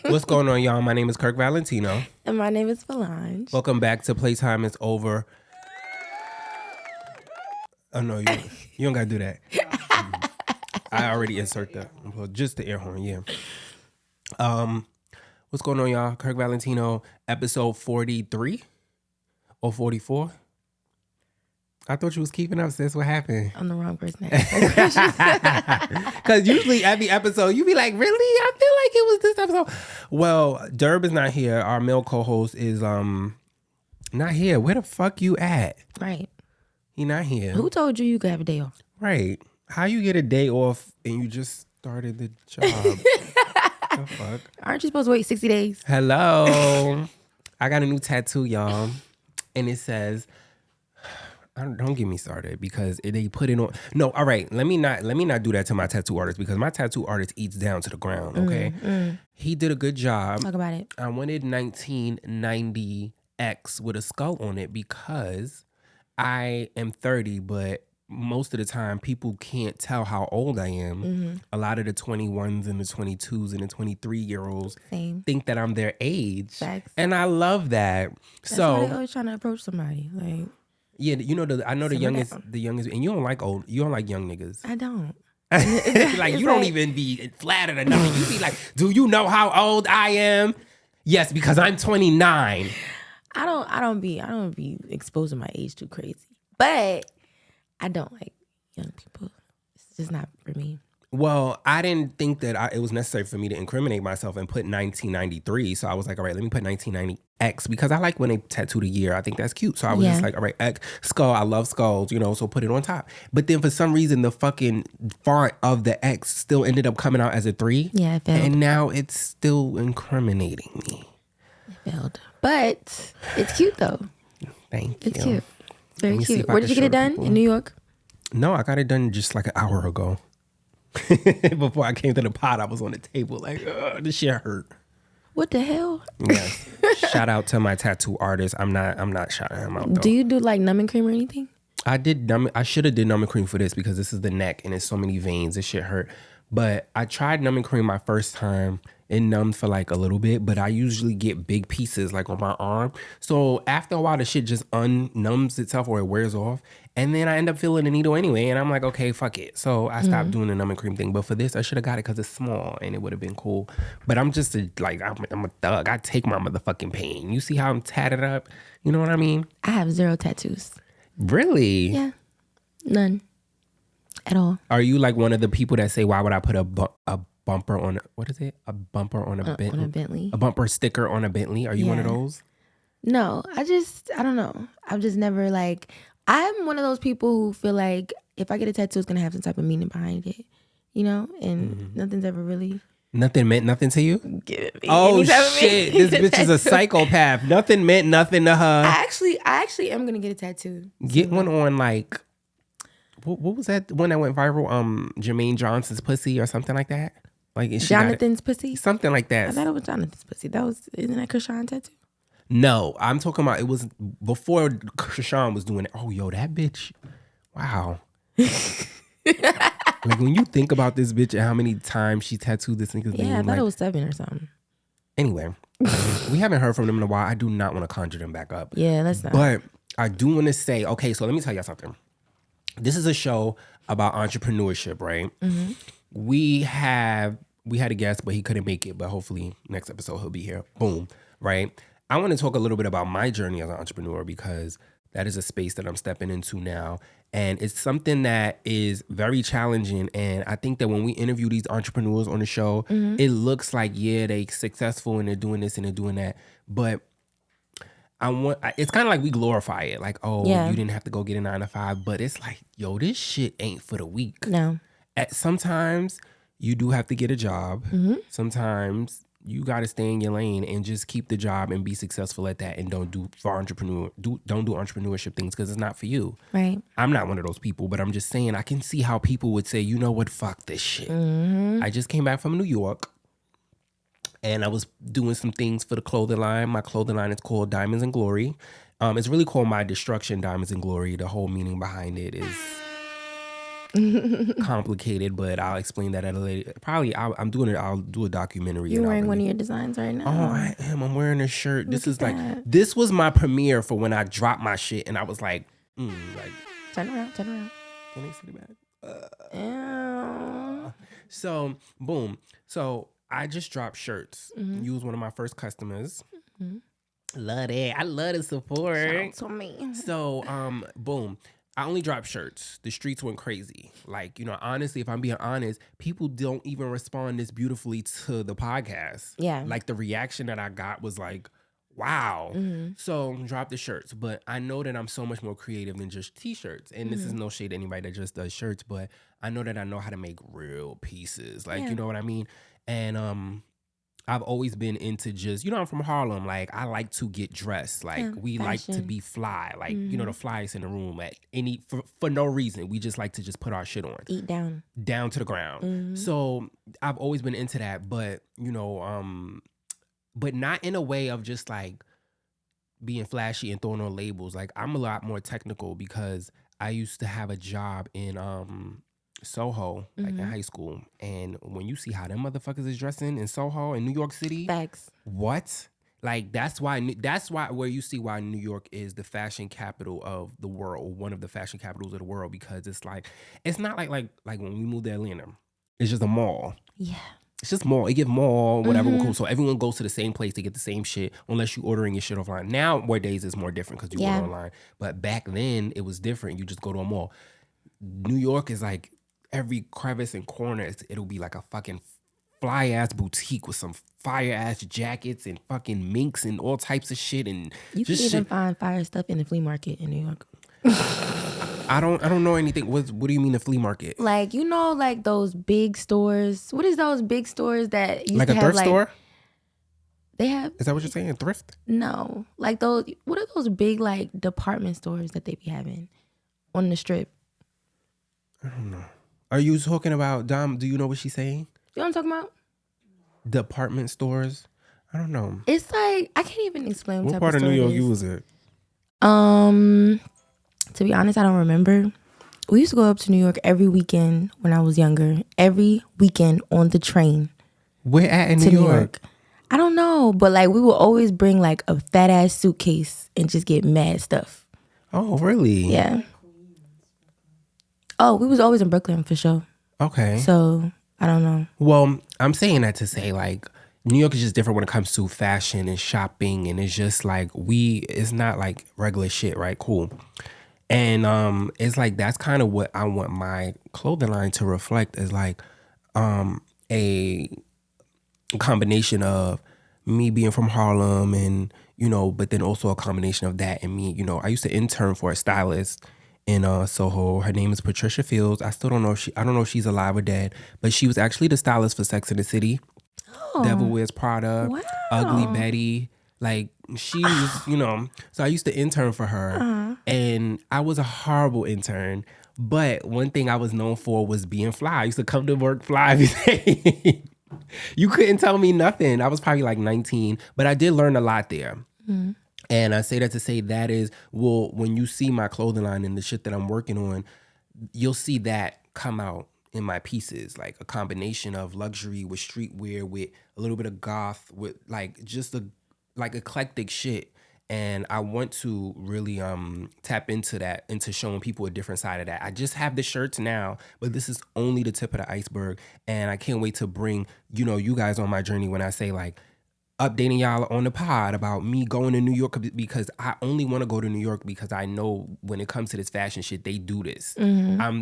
What's going on, y'all? My name is Kirque Valentino. And my name is Falange. Welcome back to Playtime is Over. Oh, no, you don't got to do that. I already insert that. Just the air horn, yeah. What's going on, y'all? Kirque Valentino, episode 43 or 44? I thought you was keeping up, sis. What happened? I'm the wrong person. Because usually every episode, you be like, really? I feel like it was this episode. Well, Derb is not here. Our male co-host is not here. Where the fuck you at? Right. He not here. Who told you could have a day off? Right. How you get a day off and you just started the job? The fuck? Aren't you supposed to wait 60 days? Hello. I got a new tattoo, y'all. And it says... Don't get me started because they put it on. No, all right. Let me not do that to my tattoo artist because my tattoo artist eats down to the ground. Okay, He did a good job. Talk about it. I wanted 1990X with a skull on it because I am 30, but most of the time people can't tell how old I am. A lot of the 21s and the 22s and the 23-year-olds think that I'm their age. Facts. And I love that. That's why they always trying to approach somebody like. Yeah, you know I know the youngest, and you don't like young niggas. I don't. Like you don't even be flattered or nothing. You be like, do you know how old I am? Yes, because I'm 29. I don't be exposing my age too crazy. But I don't like young people. It's just not for me. Well, I didn't think that it was necessary for me to incriminate myself and put 1993. So I was like, all right, let me put 1990X because I like when they tattoo the year. I think that's cute. So I was just like, all right, X, skull. I love skulls, so put it on top. But then for some reason, the fucking font of the X still ended up coming out as a 3. Yeah, it failed. And now it's still incriminating me. It failed. But it's cute though. Thank you. It's cute. It's very cute. Where did you get it done? In New York? No, I got it done just like an hour ago. Before I came to the pod, I was on the table like, this shit hurt. What the hell? Yes. Shout out to my tattoo artist. I'm not shouting him out though. Do you do like numbing cream or anything? I should have did numbing cream for this because this is the neck and it's so many veins. This shit hurt. But I tried numbing cream my first time. It numbed for like a little bit, but I usually get big pieces like on my arm. So after a while, the shit just unnumbs itself or it wears off. And then I end up feeling the needle anyway. And I'm like, okay, fuck it. So I stopped doing the numbing cream thing. But for this, I should have got it because it's small and it would have been cool. But I'm just I'm a thug. I take my motherfucking pain. You see how I'm tatted up? You know what I mean? I have 0 tattoos. Really? Yeah. None. At all. Are you like one of the people that say, why would I put a bumper on what is it? A bumper on a Bentley? On a Bentley. A bumper sticker on a Bentley? Are you one of those? No, I don't know. I've just never like, I'm one of those people who feel like if I get a tattoo, it's going to have some type of meaning behind it, and nothing's ever really. Nothing meant nothing to you? Give me oh shit, this bitch is a psychopath. Nothing meant nothing to her. I actually am going to get a tattoo. Get one on like, what was that one that went viral? Jermaine Johnson's pussy or something like that? Like Jonathan's pussy? Something like that. I thought it was Jonathan's pussy. Isn't that Krishan tattoo? No, I'm talking about it was before Krishan was doing it. Oh, yo, that bitch. Wow. Like when you think about this bitch and how many times she tattooed this nigga's name. Yeah, I thought it was 7 or something. Anyway, we haven't heard from them in a while. I do not want to conjure them back up. Yeah, let's not. But I do want to say, okay, so let me tell y'all something. This is a show about entrepreneurship, right? Mm-hmm. We had a guest, but he couldn't make it. But hopefully next episode he'll be here. Boom, right? I want to talk a little bit about my journey as an entrepreneur because that is a space that I'm stepping into now. And it's something that is very challenging. And I think that when we interview these entrepreneurs on the show, it looks like, yeah, they're successful and they're doing this and they're doing that. But it's kind of like we glorify it. Like, oh, you didn't have to go get a 9-to-5. But it's like, yo, this shit ain't for the weak. No. Sometimes you do have to get a job. Sometimes you got to stay in your lane and just keep the job and be successful at that and don't do entrepreneurship things because it's not for you. Right. I'm not one of those people, but I'm just saying I can see how people would say, you know what, fuck this shit. I just came back from New York and I was doing some things for the clothing line. My clothing line is called Diamonds and Glory. It's really called My Destruction Diamonds and Glory. The whole meaning behind it is complicated, but I'll explain that at a later. Probably I'm doing it. I'll do a documentary. You're wearing one of your designs right now. Oh, I am. I'm wearing a shirt. This is like that. this was my premiere for when I dropped my shit, and I was like, turn around. Can they see the back? Ew. So boom. So I just dropped shirts. You was one of my first customers. Love it. I love the support. Shout out to me. So boom. I only dropped shirts. The streets went crazy. Like, honestly, if I'm being honest, people don't even respond this beautifully to the podcast. Yeah. Like the reaction that I got was like, wow. So drop the shirts. But I know that I'm so much more creative than just t-shirts. And this is no shade to anybody that just does shirts, but I know that I know how to make real pieces. Like, you know what I mean? And I've always been into just, I'm from Harlem. Like, I like to get dressed. Like, we fashion. like to be fly. Like, the flyest in the room at for no reason. We just like to just put our shit on. Eat down. Down to the ground. So I've always been into that. But, but not in a way of just like being flashy and throwing on labels. Like, I'm a lot more technical because I used to have a job in Soho, like in high school. And when you see how them motherfuckers is dressing in Soho in New York City. Facts. What? Like, that's why where you see why New York is the fashion capital of the world, one of the fashion capitals of the world, because it's not like when we moved to Atlanta. It's just a mall. Yeah. It's just mall. It get mall, whatever. Cool. So everyone goes to the same place to get the same shit, unless you ordering your shit offline. Nowadays, it's more different because you order online. But back then, it was different. You just go to a mall. New York is like every crevice and corner. It'll be like a fucking fly ass boutique with some fire ass jackets and fucking minks and all types of shit. And you can even find fire stuff in the flea market in New York. I don't know anything. What do you mean the flea market? Like, like those big stores. What is those big stores that used like to a have thrift store? They have. Is that what you're saying? Thrift? No, like those. What are those big like department stores that they be having on the strip? I don't know. Are you talking about Dom? Do you know what she's saying? You know what I'm talking about? Department stores. I don't know. It's like I can't even explain what type part of New York you was at. To be honest, I don't remember. We used to go up to New York every weekend when I was younger. Every weekend on the train. Where at in New York? I don't know, but like we would always bring like a fat ass suitcase and just get mad stuff. Oh, really? Yeah. Oh, we was always in Brooklyn for sure. Okay. So I don't know. Well, I'm saying that to say like New York is just different when it comes to fashion and shopping, and it's just like it's not like regular shit, right? Cool. And it's like that's kind of what I want my clothing line to reflect, is like a combination of me being from Harlem and but then also a combination of that and me. I used to intern for a stylist in Soho. Her name is Patricia Fields. I still don't know I don't know if she's alive or dead, but she was actually the stylist for Sex and the City, Devil Wears Prada, Ugly Betty. Like she was, so I used to intern for her, and I was a horrible intern. But one thing I was known for was being fly. I used to come to work fly every day. You couldn't tell me nothing. I was probably like 19, but I did learn a lot there. And I say that to say that is, well, when you see my clothing line and the shit that I'm working on, you'll see that come out in my pieces, like a combination of luxury with streetwear, with a little bit of goth, with like just like eclectic shit. And I want to really tap into that, into showing people a different side of that. I just have the shirts now, but this is only the tip of the iceberg. And I can't wait to bring, you guys on my journey when I say like updating y'all on the pod about me going to New York, because I only want to go to New York because I know when it comes to this fashion shit, they do this.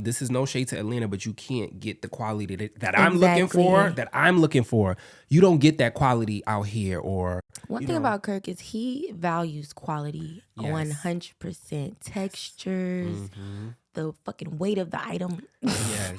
This is no shade to Atlanta, but you can't get the quality that I'm looking for. You don't get that quality out here. Or one thing about Kirque is he values quality 100%. Textures, the fucking weight of the item.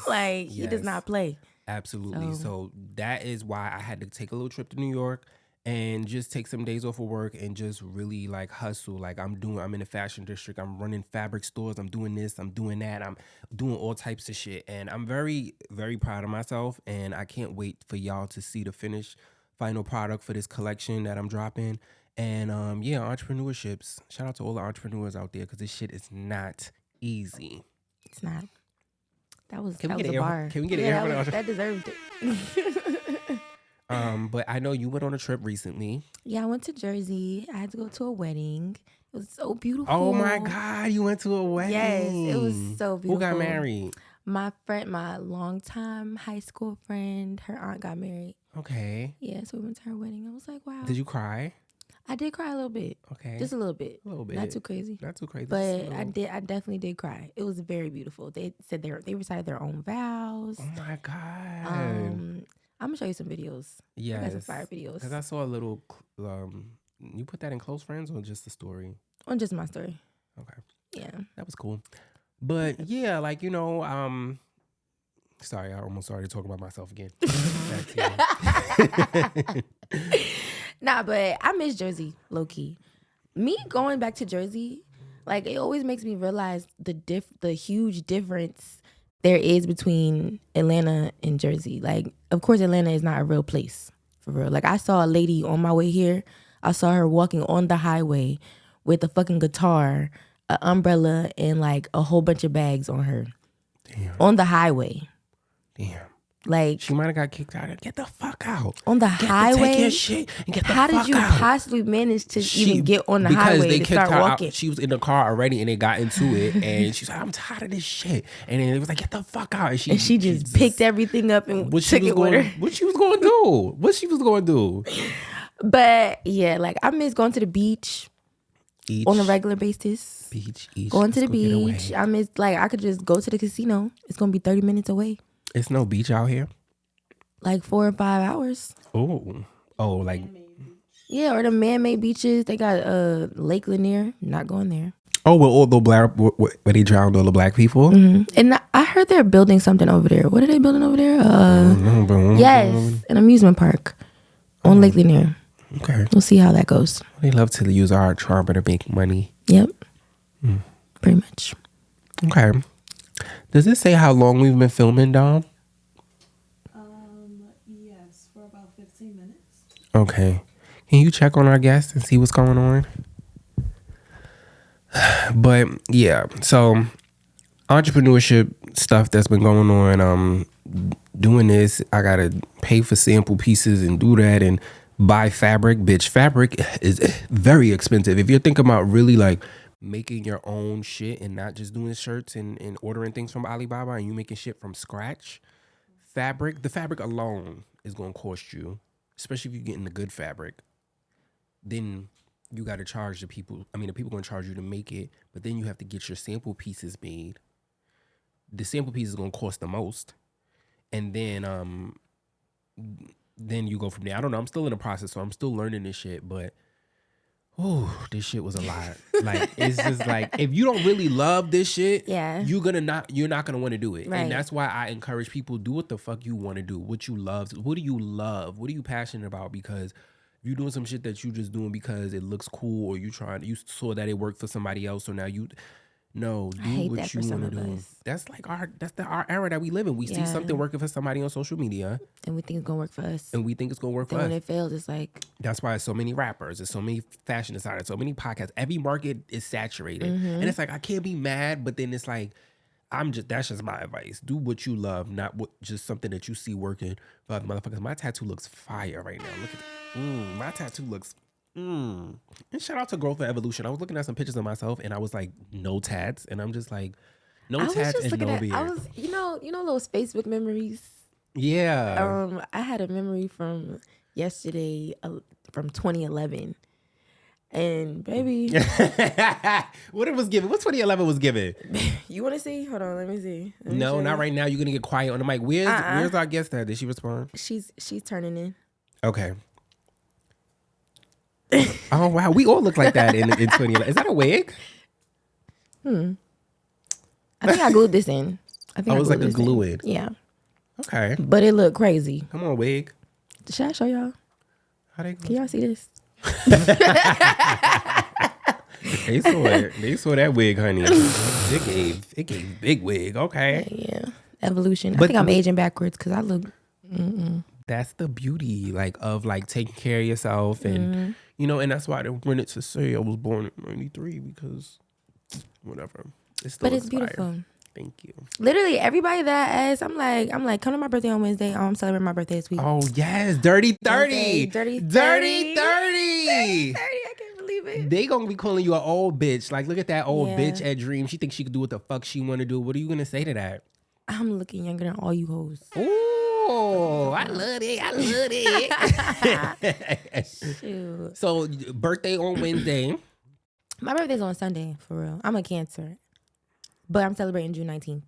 Like he does not play. Absolutely. So that is why I had to take a little trip to New York and just take some days off of work and just really like hustle. Like I'm in the fashion district. I'm running fabric stores. I'm doing this. I'm doing that. I'm doing all types of shit. And I'm very, very proud of myself. And I can't wait for y'all to see the finished final product for this collection that I'm dropping. And entrepreneurships. Shout out to all the entrepreneurs out there, because this shit is not easy. It's not. That was Can that we was get a an bar. Can we get an Yeah, air horn? that deserved it. But I know you went on a trip recently. Yeah, I went to Jersey. I had to go to a wedding. It was so beautiful. Oh my God, you went to a wedding. Yes, it was so beautiful. Who got married? My friend, my longtime high school friend, her aunt got married. Okay. Yeah, so we went to her wedding. I was like, wow. Did you cry? I did cry a little bit. Okay. Just a little bit. A little bit. Not too crazy. Not too crazy. But I definitely did cry. It was very beautiful. They said they recited their own vows. Oh my God. I'm gonna show you some videos. Yes. I got some fire videos. Because I saw a little you put that in Close Friends or just the story? On just my story. Okay. Yeah. That was cool. But yeah, like, you know, sorry, I almost started talking about myself again. Nah, but I miss Jersey, low key. Me going back to Jersey, like it always makes me realize the huge difference there is between Atlanta and Jersey. Like, of course, Atlanta is not a real place, for real. Like, I saw a lady on my way here. I saw her walking on the highway with a fucking guitar, an umbrella, and like a whole bunch of bags on her. Damn. On the highway. Damn. Like, she might have got kicked out. Get the fuck out. On the highway? Take your shit and get the fuck out. How did you possibly manage to even get on the highway to start walking? She was in the car already and they got into it and she was like, I'm tired of this shit. And then it was like, get the fuck out. And she just picked everything up and took it with her. What she was going to do? What she was going to do? But yeah, like I miss going to the beach on a regular basis. Going to the beach. I miss, like, I could just go to the casino. It's going to be 30 minutes away. It's no beach out here? Like 4 or 5 hours. Oh, like. Yeah, or the man-made beaches. They got Lake Lanier. Not going there. Oh, well, all the black, where they drowned all the black people? Mm-hmm. And I heard they're building something over there. What are they building over there? Yes, an amusement park on Lake Lanier. Okay. We'll see how that goes. They love to use our trauma to make money. Yep. Pretty much. Okay. Does it say how long we've been filming, Dom? Yes, for about 15 minutes. Okay. Can you check on our guests and see what's going on? But yeah, so entrepreneurship stuff that's been going on. Doing this, I gotta pay for sample pieces and do that and buy fabric. Bitch, fabric is very expensive. If you're thinking about really like making your own shit and not just doing shirts and ordering things from Alibaba and you making shit from scratch, the fabric alone is gonna cost you, especially if you're getting the good fabric. Then you got to charge the people. I mean, the people going to charge you to make it, but then you have to get your sample pieces made. The sample piece is going to cost the most. And then you go from there. I don't know. I'm still in the process, so I'm still learning this shit, but this shit was a lot. Like, it's just like, if you don't really love this shit, you're not going to want to do it. Right. And that's why I encourage people, do what the fuck you want to do. What you love. What do you love? What are you passionate about? Because you doing some shit that you just doing because it looks cool, or you saw that it worked for somebody else, so now do what you want to do. That's like our era that we live in. We see something working for somebody on social media, and we think it's gonna work for us. And we think it's gonna work for us. When it fails, it's like, that's why there's so many rappers, there's so many fashion designers, so many podcasts. Every market is saturated, and it's like I can't be mad, but then it's like that's just my advice. Do what you love, not just something that you see working for other motherfuckers. My tattoo looks fire right now. Look at my tattoo looks. And shout out to Growth and Evolution. I was looking at some pictures of myself, and I was like, no tats, and I'm just like, no tats and no beard. I was, you know those Facebook memories. Yeah. I had a memory from yesterday, from 2011. And baby, what it was given? What 2011 was given? You want to see? Hold on, let me see. No, not right now. You're gonna get quiet on the mic. Where's our guest at? Did she respond? She's turning in. Okay. Oh wow, we all look like that in 2011. Is that a wig? I think I glued this in. It was like a glue in. Yeah. Okay. But it looked crazy. Come on, wig. Should I show y'all? Can y'all see this? They saw that wig, honey. It gave big wig. Okay. Yeah. Evolution. I think I'm aging backwards because I look. That's the beauty, like, of like taking care of yourself, and and that's why they wanted to say I was born in '93 because whatever. But it's beautiful. Thank you. Literally everybody that I asked, I'm like, come to my birthday on Wednesday. I'm celebrating my birthday this week. Oh yes, Dirty 30. Dirty 30. Dirty 30. 30, I can't believe it. They gonna be calling you an old bitch. Like, look at that old Yeah. bitch at Dream. She thinks she can do what the fuck she want to do. What are you gonna say to that? I'm looking younger than all you hoes. Ooh, I love it. I love it. Shoot. So, birthday on Wednesday. My birthday's on Sunday, for real. I'm a Cancer. But I'm celebrating June 19th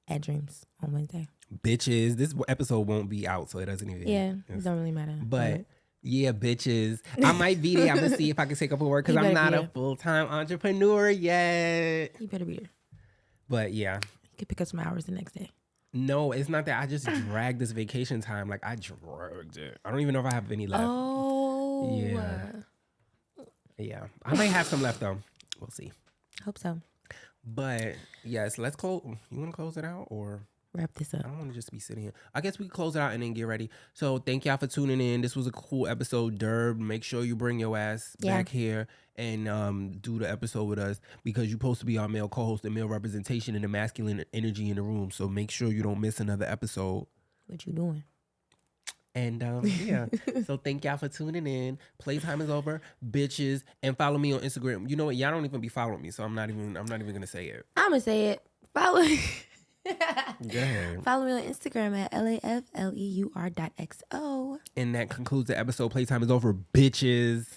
at Dreams on Wednesday. Bitches. This episode won't be out, so it doesn't even. Yeah, it don't really matter. But yeah, bitches. I might be there. I'm gonna see if I can take up a work because I'm not a full-time entrepreneur yet. You better be there. But yeah. You can pick up some hours the next day. No, it's not that. I just dragged this vacation time. Like, I dragged it. I don't even know if I have any left. Oh. Yeah. I might have some left, though. We'll see. Hope so. But, yes, let's close. You want to close it out or? Wrap this I up. don't want to just be sitting here. I guess we can close it out and then get ready. So thank y'all for tuning in. This was a cool episode, Derb. Make sure you bring your ass back here and do the episode with us because you're supposed to be our male co-host and male representation and the masculine energy in the room. So make sure you don't miss another episode. What you doing? And yeah, so thank y'all for tuning in. Playtime is over, bitches, and follow me on Instagram. You know what? Y'all don't even be following me, so I'm not even gonna say it. I'm gonna say it. Follow. Go ahead. Follow me on Instagram at LAFLEUR.XO. And that concludes the episode. Playtime is over, bitches.